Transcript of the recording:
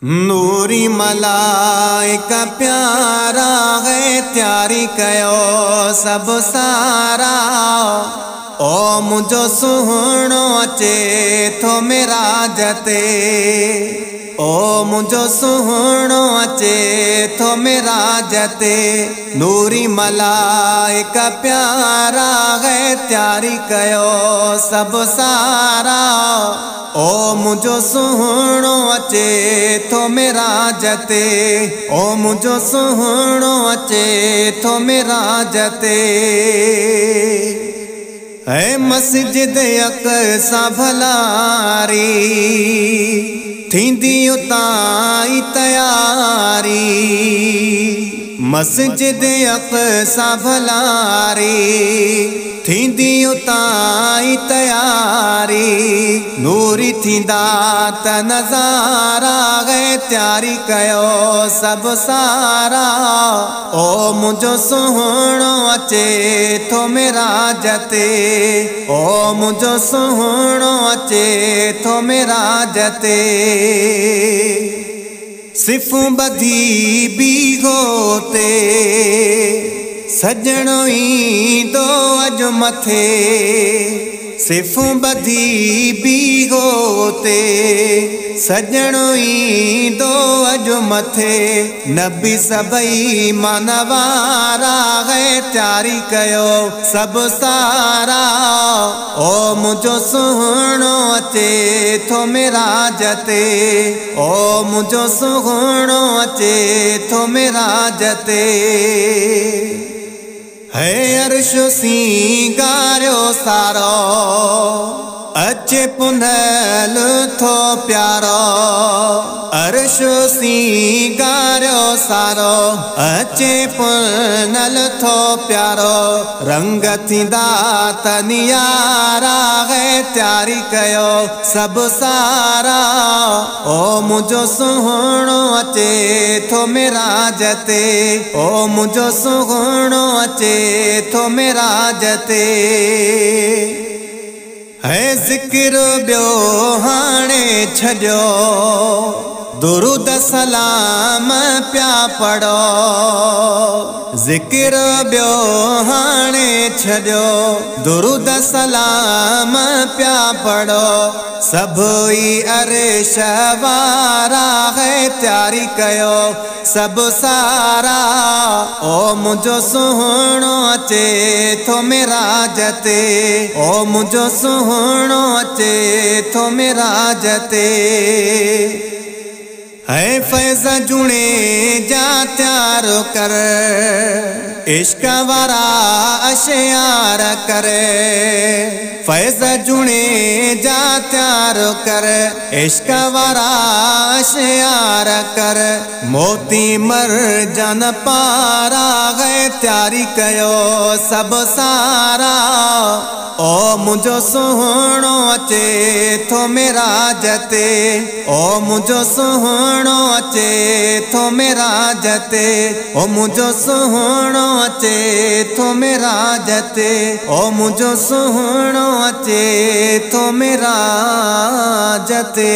नूरी मलाइका प्यारा है त्यारी कयो सब सारा। ओ मुझो सुहणो अचे थो मेरा जते, ओ मुझो सुहणो अचे थो मेरा जते। नूरी मलाइका प्यारा है त्यारी कयो सब सारा। ओ मुझो सुहणो अचे थो मेरा जते, ओ मुझो सुहणो अचे थो मेरा जते। है मस्जिद अक़सा भलारी थींदी उतां तयारी। मस्जिद अक़सा भलारी थींदी उतां तयारी। नूरी थींदा त नज़ारा है त्यारी कयो सब सारा। ओ मुझो सुहणो अचे थो मेरा जते, ओ मुझो सुहणो अचे थो मेरा जते। सिफ़ बधी बीगो ते सजणो ईंदो अॼु मथे। सिफ़ बधी बीगो ते सजणो ईंदो अॼु मथे। नबी सभई मानवारा है त्यारी कयो सब सारा। ओ मुझो सुहणो अचे थो मेरा जते, ओ मुझो सुहणो अचे थो मेरा जते। है अर्श सिंगारियो सारो अचे पुनल थो प्यारो। अर्श सिंगारियो सारो अचे पुनल थो प्यारो। रंग थींदा त नियारा है त्यारी कयो सब सारा। ओ मुझो सुहणो अचे थो मेरा जते, ओ मुझो सुहणो अचे थो मेरा जते। है ज़िक्र ॿियो हाणे छॾियो दुरूद सलाम प्या पढ़ो। ज़िक्र ॿियो हाणे छॾियो दुरूद सलाम प्या पढ़ो। सभई अर्श वारा है त्यारी कयो सब सारा। ओ मुझो सुहणो अचे थो मेरा जते, ओ मुझो सुहणो अचे थो मेरा जते। है फैज़ जुणे जा त्यार कर इश्क वारा अशियार करे। फैज़ जुणे जा त्यार कर इश्क वारा अशियार कर। मोती मरजन पारा है त्यारी कयो सब सारा। ओ मुझो सुहणो अचे थो मेरा जते, ओ मुझो सुहणो अचे थो मेरा जते। ओ मुझो सुहणो अचे थो मेरा जते, ओ मुझो सुहणो अचे थो मेरा जते।